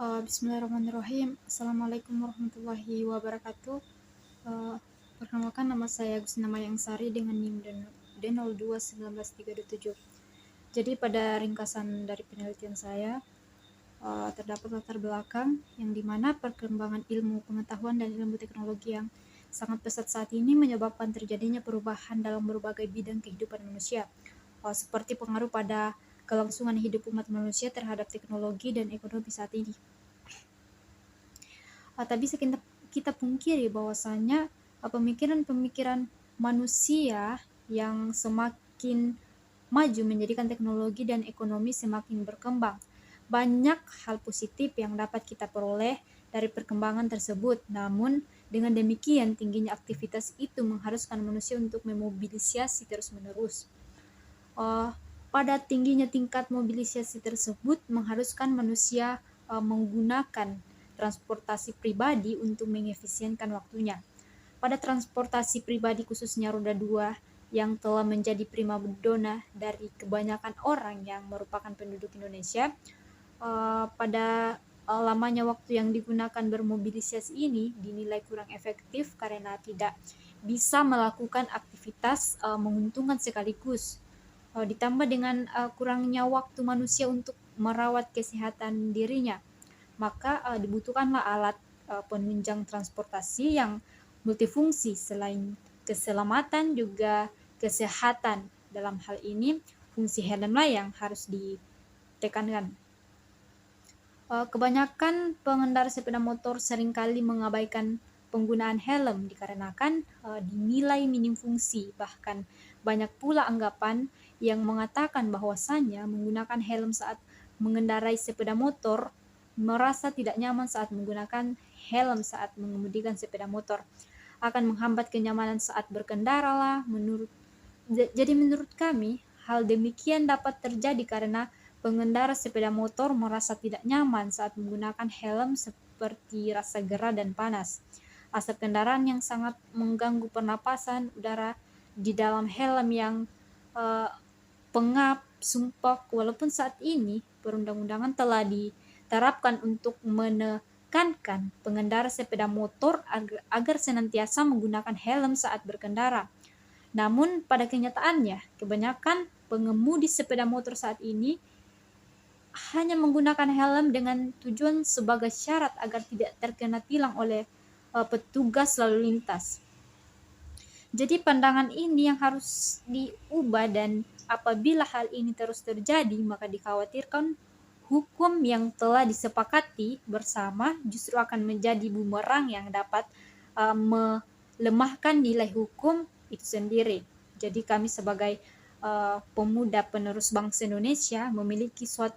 Bismillahirrahmanirrahim. Assalamualaikum warahmatullahi wabarakatuh. Uh, Perkenalkan, nama saya Gusna Mayangsari dengan NIM D021937. Jadi pada ringkasan dari penelitian saya terdapat latar belakang yang dimana perkembangan ilmu pengetahuan dan ilmu teknologi yang sangat pesat saat ini menyebabkan terjadinya perubahan dalam berbagai bidang kehidupan manusia, seperti pengaruh pada kelangsungan hidup umat manusia terhadap teknologi dan ekonomi saat ini. Tak bisa kita pungkiri bahwasanya pemikiran-pemikiran manusia yang semakin maju menjadikan teknologi dan ekonomi semakin berkembang. Banyak hal positif yang dapat kita peroleh dari perkembangan tersebut, namun dengan demikian tingginya aktivitas itu mengharuskan manusia untuk memobilisasi terus-menerus. Pada tingginya tingkat mobilisasi tersebut mengharuskan manusia menggunakan transportasi pribadi untuk mengefisienkan waktunya. Pada transportasi pribadi khususnya roda 2 yang telah menjadi primadona dari kebanyakan orang yang merupakan penduduk Indonesia, pada lamanya waktu yang digunakan bermobilisasi ini dinilai kurang efektif karena tidak bisa melakukan aktivitas menguntungkan sekaligus. Ditambah dengan kurangnya waktu manusia untuk merawat kesehatan dirinya, maka dibutuhkanlah alat penunjang transportasi yang multifungsi. Selain keselamatan juga kesehatan. Dalam hal ini fungsi helmlah yang harus ditekankan. Kebanyakan pengendara sepeda motor seringkali mengabaikan penggunaan helm dikarenakan dinilai minim fungsi. Bahkan banyak pula anggapan yang mengatakan bahwasannya menggunakan helm saat mengendarai sepeda motor merasa tidak nyaman saat menggunakan helm saat mengemudikan sepeda motor, akan menghambat kenyamanan saat berkendara lah. Jadi menurut kami hal demikian dapat terjadi karena pengendara sepeda motor merasa tidak nyaman saat menggunakan helm, seperti rasa gerah dan panas, asap kendaraan yang sangat mengganggu pernapasan udara di dalam helm yang pengap, sumpah. Walaupun saat ini perundang-undangan telah diterapkan untuk menekankan pengendara sepeda motor agar senantiasa menggunakan helm saat berkendara, namun pada kenyataannya kebanyakan pengemudi sepeda motor saat ini hanya menggunakan helm dengan tujuan sebagai syarat agar tidak terkena tilang oleh petugas lalu lintas. Jadi pandangan ini yang harus diubah, dan apabila hal ini terus terjadi maka dikhawatirkan hukum yang telah disepakati bersama justru akan menjadi bumerang yang dapat melemahkan nilai hukum itu sendiri. Jadi kami sebagai pemuda penerus bangsa Indonesia memiliki suatu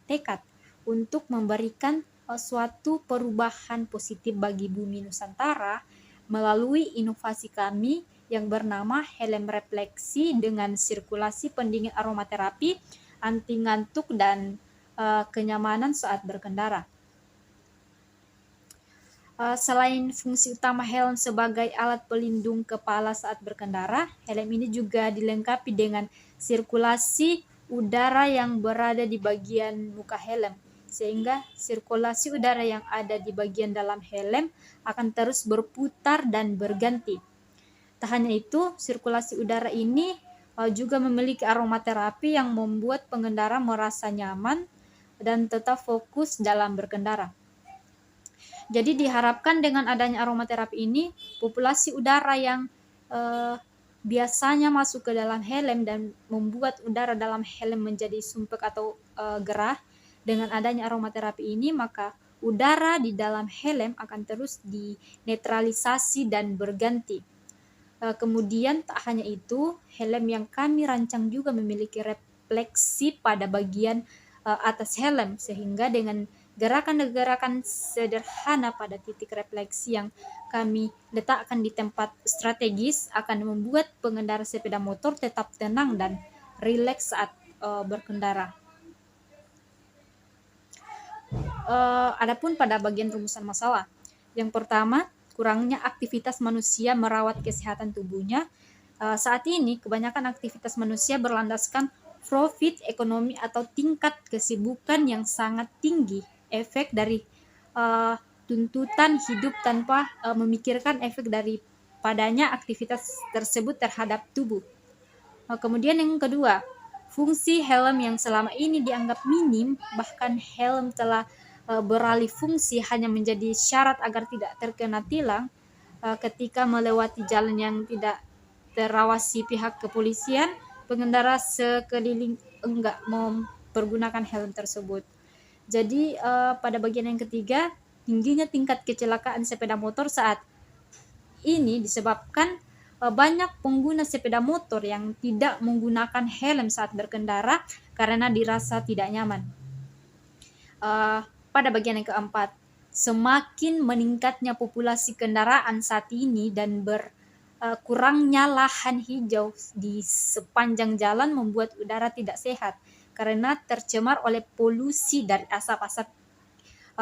tekad untuk memberikan suatu perubahan positif bagi bumi Nusantara melalui inovasi kami yang bernama helm refleksi dengan sirkulasi pendingin aromaterapi, anti ngantuk, dan kenyamanan saat berkendara. Selain fungsi utama helm sebagai alat pelindung kepala saat berkendara, helm ini juga dilengkapi dengan sirkulasi udara yang berada di bagian muka helm, sehingga sirkulasi udara yang ada di bagian dalam helm akan terus berputar dan berganti. Tak hanya itu, sirkulasi udara ini juga memiliki aromaterapi yang membuat pengendara merasa nyaman dan tetap fokus dalam berkendara. Jadi diharapkan dengan adanya aromaterapi ini, populasi udara yang biasanya masuk ke dalam helm dan membuat udara dalam helm menjadi sumpek atau gerah, dengan adanya aromaterapi ini maka udara di dalam helm akan terus dinetralisasi dan berganti. Kemudian tak hanya itu, helm yang kami rancang juga memiliki refleksi pada bagian atas helm, sehingga dengan gerakan-gerakan sederhana pada titik refleksi yang kami letakkan di tempat strategis akan membuat pengendara sepeda motor tetap tenang dan rileks saat berkendara. Adapun pada bagian rumusan masalah, yang pertama, kurangnya aktivitas manusia merawat kesehatan tubuhnya. Saat ini kebanyakan aktivitas manusia berlandaskan profit ekonomi atau tingkat kesibukan yang sangat tinggi efek dari tuntutan hidup tanpa memikirkan efek daripadanya aktivitas tersebut terhadap tubuh. Kemudian yang kedua, fungsi helm yang selama ini dianggap minim, bahkan helm telah beralih fungsi hanya menjadi syarat agar tidak terkena tilang ketika melewati jalan yang tidak terawasi pihak kepolisian. Pengendara sekeliling enggak mempergunakan helm tersebut. Jadi pada bagian yang ketiga, tingginya tingkat kecelakaan sepeda motor saat ini disebabkan banyak pengguna sepeda motor yang tidak menggunakan helm saat berkendara karena dirasa tidak nyaman. Pada bagian yang keempat, semakin meningkatnya populasi kendaraan saat ini dan kurangnya lahan hijau di sepanjang jalan membuat udara tidak sehat karena tercemar oleh polusi dari asap-asap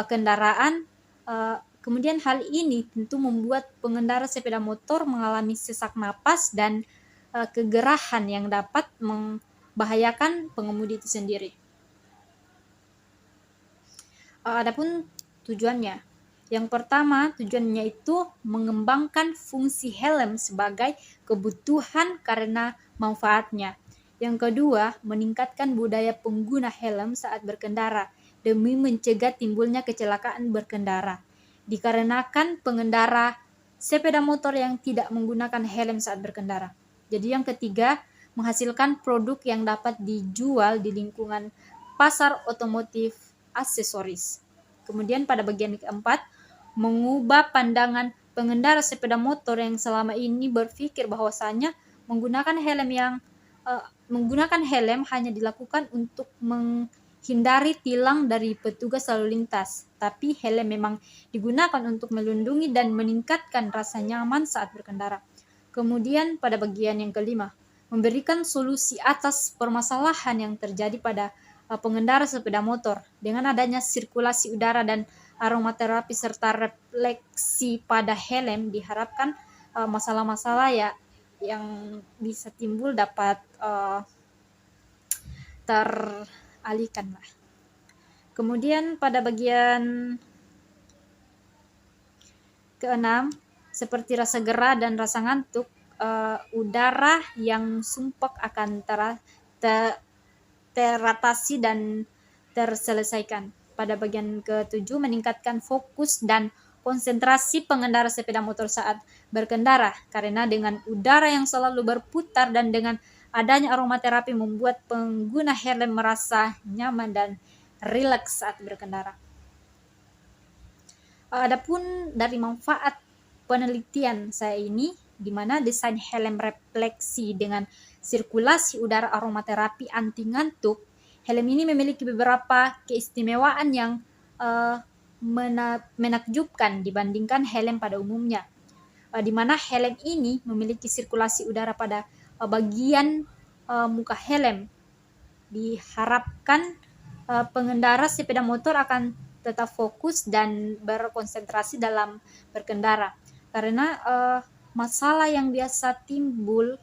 kendaraan. Kemudian hal ini tentu membuat pengendara sepeda motor mengalami sesak napas dan kegerahan yang dapat membahayakan pengemudi itu sendiri. Adapun tujuannya, yang pertama tujuannya itu mengembangkan fungsi helm sebagai kebutuhan karena manfaatnya. Yang kedua, meningkatkan budaya pengguna helm saat berkendara demi mencegah timbulnya kecelakaan berkendara. Dikarenakan pengendara sepeda motor yang tidak menggunakan helm saat berkendara. Jadi yang ketiga, menghasilkan produk yang dapat dijual di lingkungan pasar otomotif aksesoris. Kemudian pada bagian keempat, mengubah pandangan pengendara sepeda motor yang selama ini berpikir bahwasanya menggunakan helm hanya dilakukan untuk menghindari tilang dari petugas lalu lintas. Tapi helm memang digunakan untuk melindungi dan meningkatkan rasa nyaman saat berkendara. Kemudian pada bagian yang kelima, memberikan solusi atas permasalahan yang terjadi pada pengendara sepeda motor. Dengan adanya sirkulasi udara dan aromaterapi serta refleksi pada helm, diharapkan masalah-masalah yang bisa timbul dapat teralihkan lah. Kemudian pada bagian keenam, seperti rasa gerah dan rasa ngantuk, udara yang sumpek akan teratasi dan terselesaikan. Pada bagian ketujuh, meningkatkan fokus dan konsentrasi pengendara sepeda motor saat berkendara, karena dengan udara yang selalu berputar dan dengan adanya aromaterapi membuat pengguna helm merasa nyaman dan rileks saat berkendara. Adapun dari manfaat penelitian saya ini, di mana desain helm refleksi dengan sirkulasi udara aromaterapi anti ngantuk, helm ini memiliki beberapa keistimewaan yang menakjubkan dibandingkan helm pada umumnya, di mana helm ini memiliki sirkulasi udara pada bagian muka helm. Diharapkan pengendara sepeda motor akan tetap fokus dan berkonsentrasi dalam berkendara, karena masalah yang biasa timbul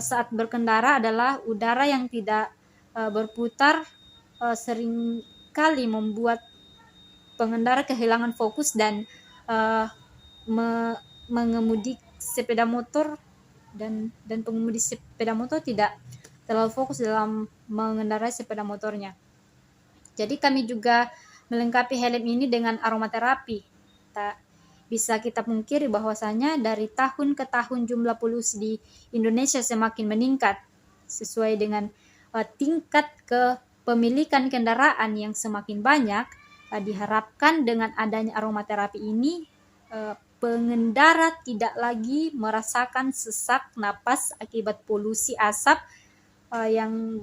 saat berkendara adalah udara yang tidak berputar sering kali membuat pengendara kehilangan fokus dan mengemudi sepeda motor dan pengemudi sepeda motor tidak terlalu fokus dalam mengendarai sepeda motornya. Jadi kami juga melengkapi helm ini dengan aromaterapi. Tak bisa kita pungkiri bahwasanya dari tahun ke tahun jumlah polusi di Indonesia semakin meningkat sesuai dengan tingkat kepemilikan kendaraan yang semakin banyak. Diharapkan dengan adanya aromaterapi ini pengendara tidak lagi merasakan sesak napas akibat polusi asap yang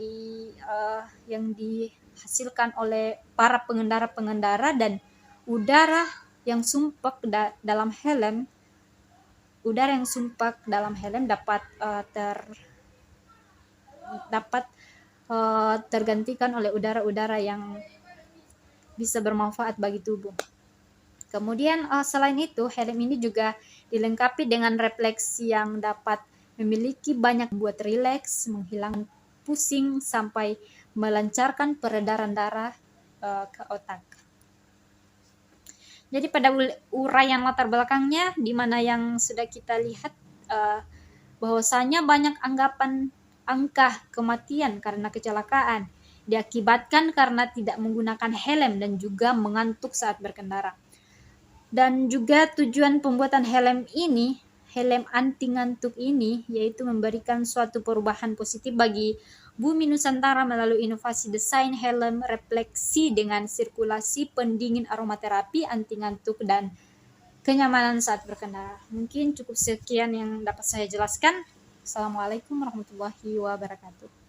dihasilkan oleh para pengendara dan udara yang sumpek dalam helm. Udara yang sumpek dalam helm dapat tergantikan oleh udara-udara yang bisa bermanfaat bagi tubuh. Kemudian selain itu, helm ini juga dilengkapi dengan refleksi yang dapat memiliki banyak buat rileks, menghilangkan pusing sampai melancarkan peredaran darah ke otak. Jadi pada uraian latar belakangnya, di mana yang sudah kita lihat bahwasanya banyak anggapan angka kematian karena kecelakaan diakibatkan karena tidak menggunakan helm dan juga mengantuk saat berkendara. Dan juga tujuan pembuatan helm anti ngantuk ini, yaitu memberikan suatu perubahan positif bagi bumi Nusantara melalui inovasi desain helm refleksi dengan sirkulasi pendingin aromaterapi anti ngantuk dan kenyamanan saat berkendara. Mungkin cukup sekian yang dapat saya jelaskan. Assalamualaikum warahmatullahi wabarakatuh.